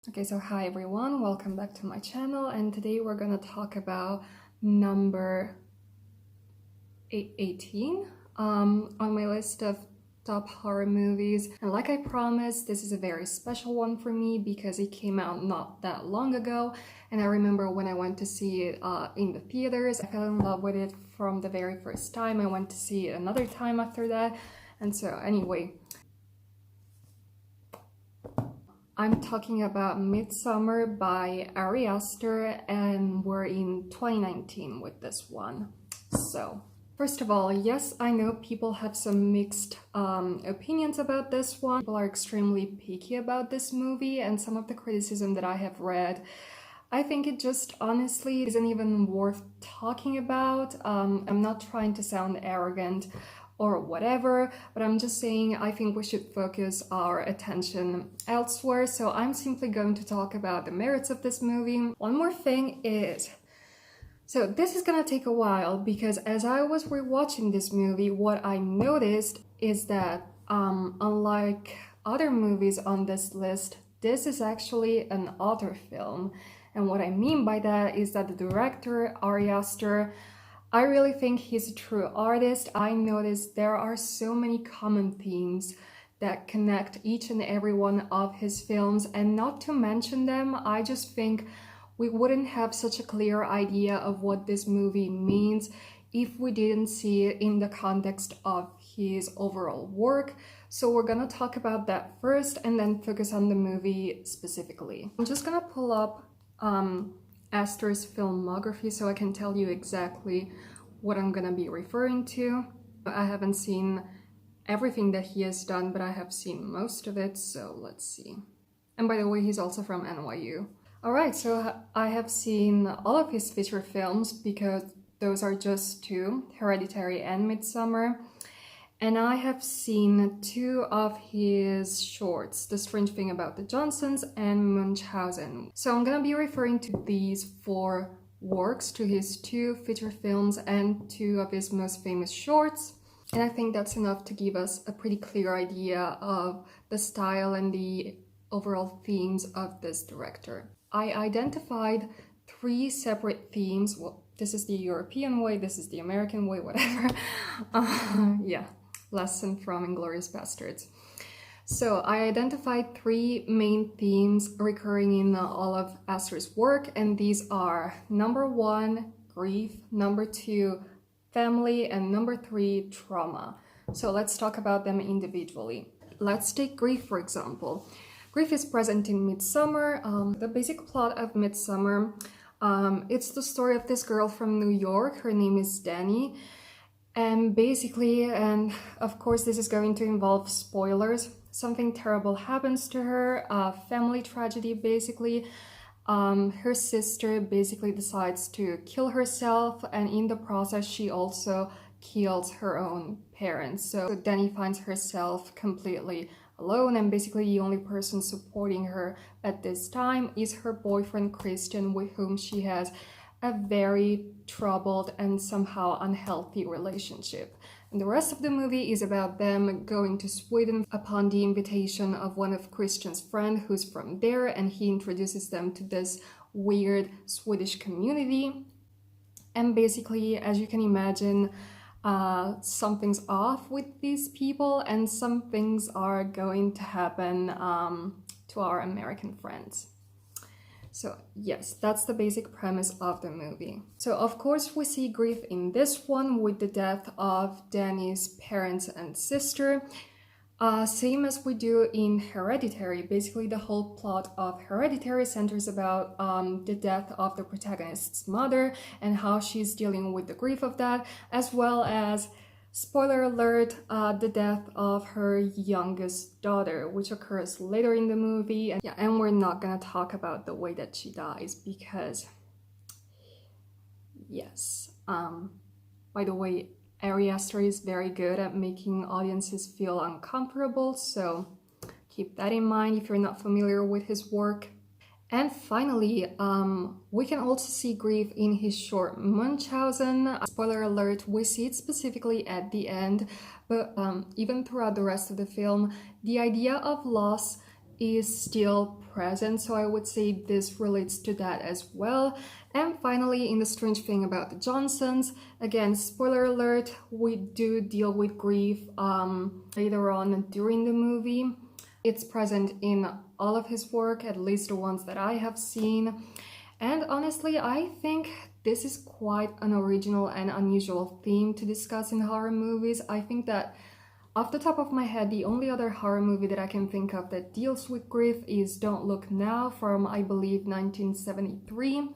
Okay, so hi everyone, welcome back to my channel, and today we're gonna talk about number 18 on my list of top horror movies. And like I promised, this is a very special one for me because it came out not that long ago, and I remember when I went to see it in the theaters, I fell in love with it from the very first time. I went to see it another time after that, and so anyway, I'm talking about Midsommar by Ari Aster, and we're in 2019 with this one. So, first of all, yes, I know people have some mixed opinions about this one. People are extremely picky about this movie, and some of the criticism that I have read, I think it just honestly isn't even worth talking about. I'm not trying to sound arrogant or whatever, but I'm just saying I think we should focus our attention elsewhere. So I'm simply going to talk about the merits of this movie. One more thing is, so this is gonna take a while because as I was rewatching this movie, what I noticed is that unlike other movies on this list, this is actually an author film. And what I mean by that is that the director, Ari Aster, I really think he's a true artist. I noticed there are so many common themes that connect each and every one of his films, and not to mention them, I just think we wouldn't have such a clear idea of what this movie means if we didn't see it in the context of his overall work. So we're gonna talk about that first and then focus on the movie specifically. I'm just gonna pull up Aster's filmography so I can tell you exactly what I'm gonna be referring to. I haven't seen everything that he has done, but I have seen most of it, so let's see. And by the way, he's also from NYU. Alright, so I have seen all of his feature films because those are just two, Hereditary and Midsommar. And I have seen two of his shorts, The Strange Thing About the Johnsons and Munchausen. So I'm gonna be referring to these four works, to his two feature films and two of his most famous shorts. And I think that's enough to give us a pretty clear idea of the style and the overall themes of this director. I identified three separate themes. Well, this is the European way, this is the American way, whatever. Yeah. Lesson from Inglourious Basterds. So I identified three main themes recurring in all of Aster's work, and these are number one, grief, number two, family, and number three, trauma. So let's talk about them individually. Let's take grief, for example. Grief is present in Midsommar. The basic plot of Midsommar, it's the story of this girl from New York. Her name is Dani. And basically, and of course this is going to involve spoilers, something terrible happens to her, a family tragedy basically. Her sister basically decides to kill herself, and in the process she also kills her own parents. So Dani finds herself completely alone, and basically the only person supporting her at this time is her boyfriend Christian, with whom she has a very troubled and somehow unhealthy relationship. And the rest of the movie is about them going to Sweden upon the invitation of one of Christian's friends who's from there, and he introduces them to this weird Swedish community. And basically, as you can imagine, something's off with these people, and some things are going to happen to our American friends. So yes, that's the basic premise of the movie. So of course we see grief in this one with the death of Dani's parents and sister. Same as we do in Hereditary. Basically the whole plot of Hereditary centers about the death of the protagonist's mother and how she's dealing with the grief of that, as well as, spoiler alert, the death of her youngest daughter, which occurs later in the movie. And yeah, and we're not gonna talk about the way that she dies because, yes. By the way, Ari Aster is very good at making audiences feel uncomfortable, so keep that in mind if you're not familiar with his work. And finally, we can also see grief in his short Munchausen. Spoiler alert, we see it specifically at the end, but even throughout the rest of the film, the idea of loss is still present, so I would say this relates to that as well. And finally, in The Strange Thing About the Johnsons, again, spoiler alert, we do deal with grief later on during the movie. It's present in all of his work, at least the ones that I have seen. And honestly, I think this is quite an original and unusual theme to discuss in horror movies. I think that off the top of my head, the only other horror movie that I can think of that deals with grief is Don't Look Now from, I believe, 1973.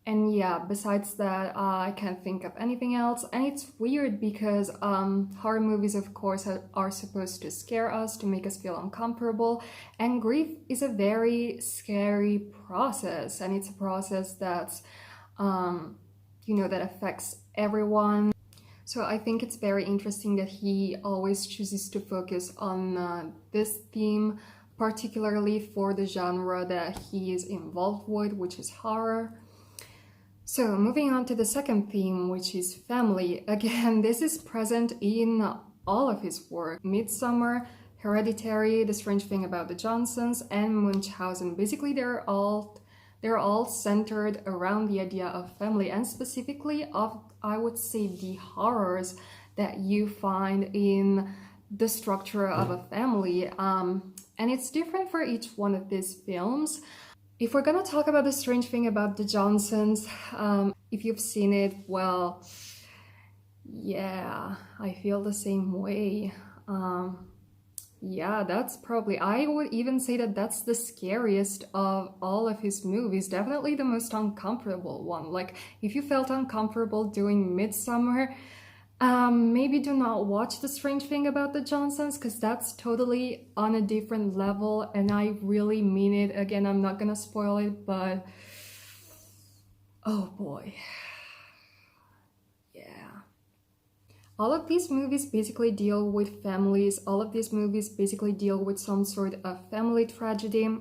And yeah, besides that, I can't think of anything else. And it's weird because horror movies, of course, are supposed to scare us, to make us feel uncomfortable. And grief is a very scary process. And it's a process that's, that affects everyone. So I think it's very interesting that he always chooses to focus on this theme, particularly for the genre that he is involved with, which is horror. So moving on to the second theme, which is family. Again, this is present in all of his work. Midsommar, Hereditary, The Strange Thing About the Johnsons, and Munchausen. Basically, they're all centered around the idea of family, and specifically of, I would say, the horrors that you find in the structure of a family. And it's different for each one of these films. If we're gonna talk about The Strange Thing About the Johnsons, if you've seen it, well, yeah, I feel the same way. Yeah, that's probably, I would even say that that's the scariest of all of his movies. Definitely the most uncomfortable one. Like, if you felt uncomfortable doing Midsommar, maybe do not watch The Strange Thing About the Johnsons, because that's totally on a different level, and I really mean it. Again, I'm not gonna spoil it, but oh boy. Yeah. All of these movies basically deal with families. All of these movies basically deal with some sort of family tragedy.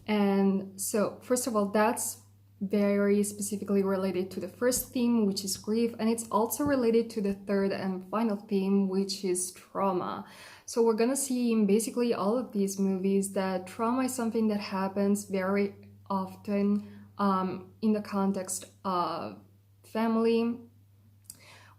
And so, first of all, that's very specifically related to the first theme, which is grief, and it's also related to the third and final theme, which is trauma. So we're gonna see in basically all of these movies that trauma is something that happens very often in the context of family.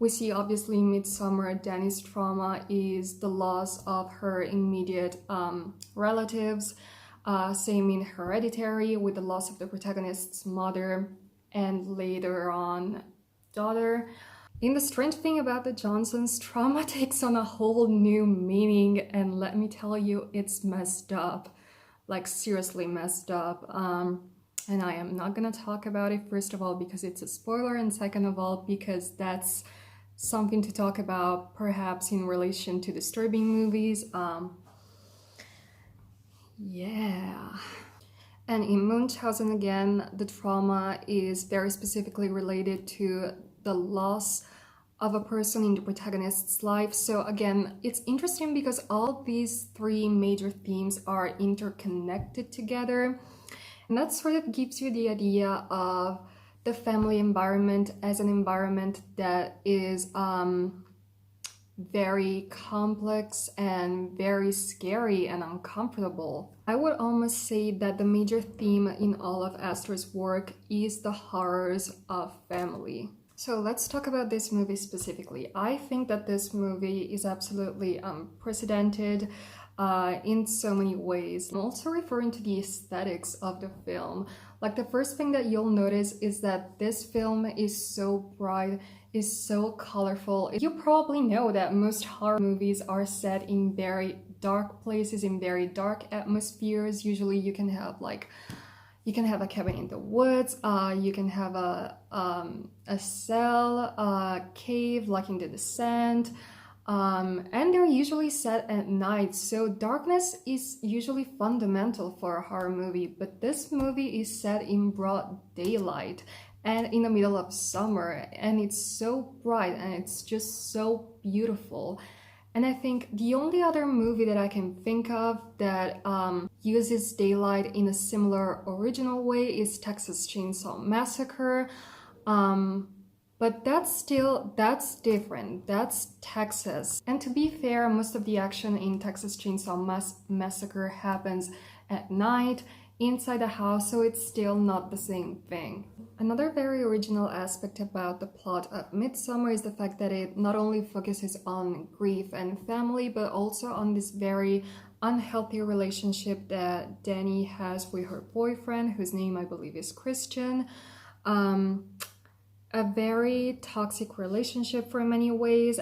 We see obviously in Midsommar, Dani's trauma is the loss of her immediate relatives. Same in Hereditary, with the loss of the protagonist's mother and later on daughter. In The Strange Thing About the Johnsons, trauma takes on a whole new meaning, and let me tell you, it's messed up. Like, seriously messed up. And I am not gonna talk about it, first of all, because it's a spoiler, and second of all, because that's something to talk about perhaps in relation to disturbing movies. Yeah. And in Munchausen, again, the trauma is very specifically related to the loss of a person in the protagonist's life. So again, it's interesting because all these three major themes are interconnected together. And that sort of gives you the idea of the family environment as an environment that is very complex and very scary and uncomfortable. I would almost say that the major theme in all of Aster's work is the horrors of family. So let's talk about this movie specifically. I think that this movie is absolutely unprecedented in so many ways. I'm also referring to the aesthetics of the film. Like, the first thing that you'll notice is that this film is so bright, is so colorful. You probably know that most horror movies are set in very dark places, in very dark atmospheres. Usually you can have a cabin in the woods, you can have a cell, a cave like in The Descent, and they're usually set at night, so darkness is usually fundamental for a horror movie, but this movie is set in broad daylight and in the middle of summer, and it's so bright and it's just so beautiful. And I think the only other movie that I can think of that uses daylight in a similar original way is Texas Chainsaw Massacre. But But that's different. That's Texas. And to be fair, most of the action in Texas Chainsaw Massacre happens at night, inside the house, so it's still not the same thing. Another very original aspect about the plot of Midsommar is the fact that it not only focuses on grief and family, but also on this very unhealthy relationship that Dani has with her boyfriend, whose name I believe is Christian. A very toxic relationship for many ways.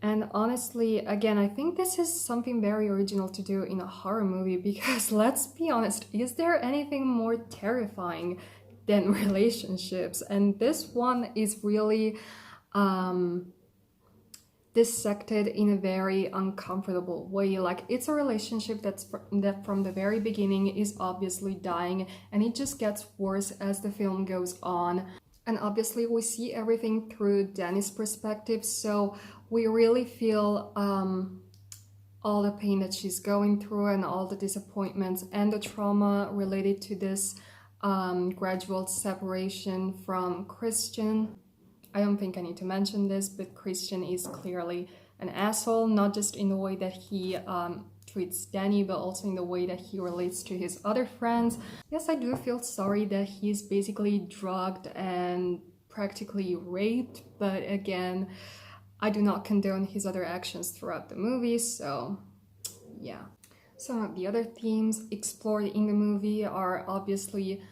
And honestly, again, I think this is something very original to do in a horror movie, because let's be honest, is there anything more terrifying than relationships? And this one is really dissected in a very uncomfortable way. Like, it's a relationship that from the very beginning is obviously dying, and it just gets worse as the film goes on. And obviously we see everything through Dani's perspective, so we really feel all the pain that she's going through and all the disappointments and the trauma related to this gradual separation from Christian. I don't think I need to mention this, but Christian is clearly an asshole, not just in the way that he treats Dani, but also in the way that he relates to his other friends. Yes, I do feel sorry that he's basically drugged and practically raped, but again, I do not condone his other actions throughout the movie, so yeah. Some of the other themes explored in the movie are obviously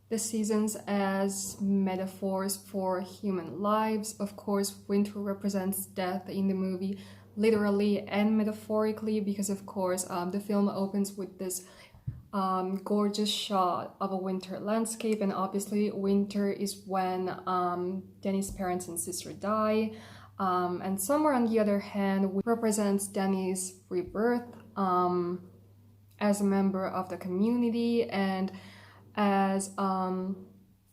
the seasons as metaphors for human lives. Of course, winter represents death in the movie, literally and metaphorically, because of course the film opens with this gorgeous shot of a winter landscape, and obviously winter is when Dani's parents and sister die. And Summer, on the other hand, represents Dani's rebirth as a member of the community, and as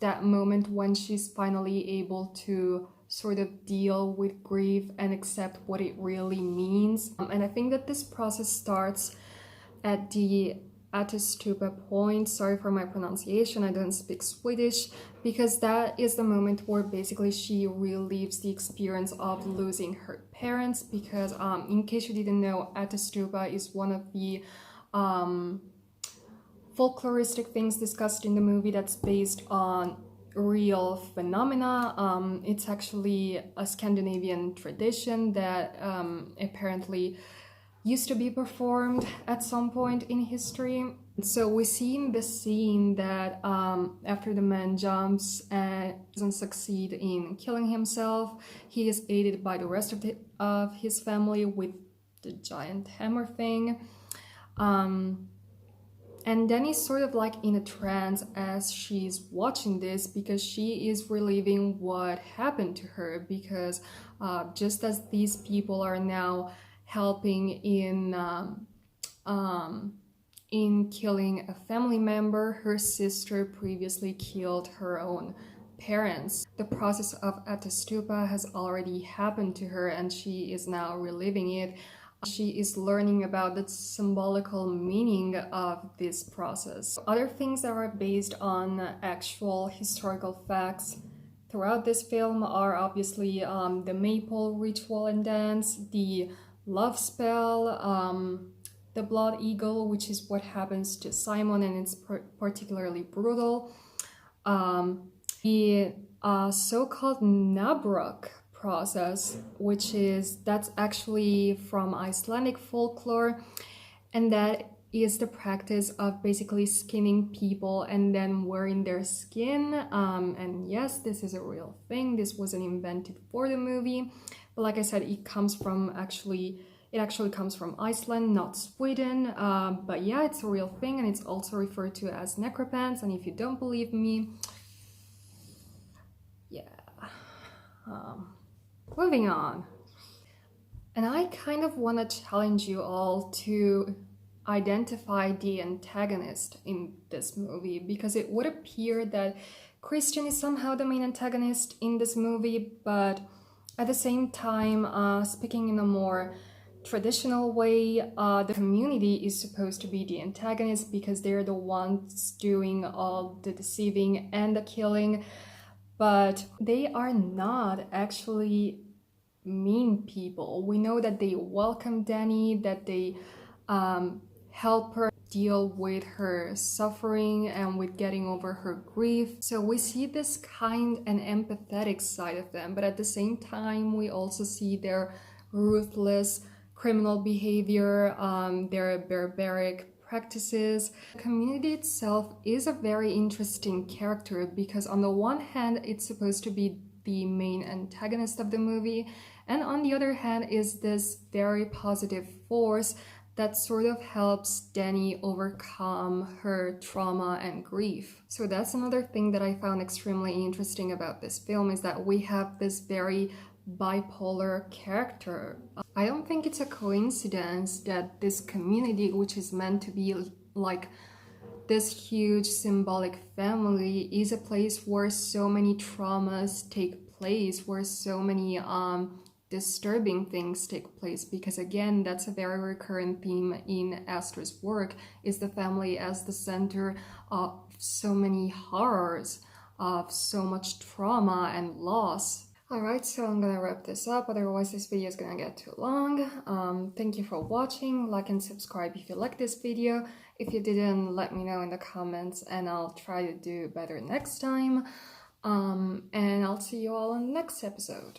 that moment when she's finally able to sort of deal with grief and accept what it really means. And I think that this process starts at the Ättestupa point. Sorry for my pronunciation, I don't speak Swedish, because that is the moment where basically she relives the experience of losing her parents, because in case you didn't know, Ättestupa is one of the folkloristic things discussed in the movie that's based on real phenomena. It's actually a Scandinavian tradition that apparently used to be performed at some point in history. So we see in the scene that after the man jumps and doesn't succeed in killing himself, he is aided by the rest of his family with the giant hammer thing. And Dani's sort of like in a trance as she's watching this, because she is reliving what happened to her, because just as these people are now helping in killing a family member, her sister previously killed her own parents. The process of Ättestupa has already happened to her, and she is now reliving it. She is learning about the symbolical meaning of this process. Other things that are based on actual historical facts throughout this film are obviously the Maypole ritual and dance, the love spell, the blood eagle, which is what happens to Simon, and it's particularly brutal. The so-called Nabrok process, that's actually from Icelandic folklore, and that is the practice of basically skinning people and then wearing their skin. And yes, this is a real thing. This wasn't invented for the movie, but like I said, it actually comes from Iceland, not Sweden. But yeah, it's a real thing, and it's also referred to as necropants. And if you don't believe me, yeah. Moving on. And I kind of want to challenge you all to identify the antagonist in this movie, because it would appear that Christian is somehow the main antagonist in this movie, but at the same time, speaking in a more traditional way, the community is supposed to be the antagonist because they're the ones doing all the deceiving and the killing, but they are not actually mean people. We know that they welcome Dani, that they help her deal with her suffering and with getting over her grief. So we see this kind and empathetic side of them, but at the same time we also see their ruthless criminal behavior, their barbaric practices. The community itself is a very interesting character because on the one hand it's supposed to be the main antagonist of the movie, and on the other hand is this very positive force that sort of helps Dani overcome her trauma and grief. So that's another thing that I found extremely interesting about this film, is that we have this very bipolar character. I don't think it's a coincidence that this community, which is meant to be like this huge symbolic family, is a place where so many traumas take place, where so many disturbing things take place, because again, that's a very recurrent theme in Aster's work, is the family as the center of so many horrors, of so much trauma and loss. Alright, so I'm gonna wrap this up, otherwise this video is gonna get too long. Thank you for watching. Like and subscribe if you like this video. If you didn't, let me know in the comments and I'll try to do better next time. And I'll see you all in the next episode.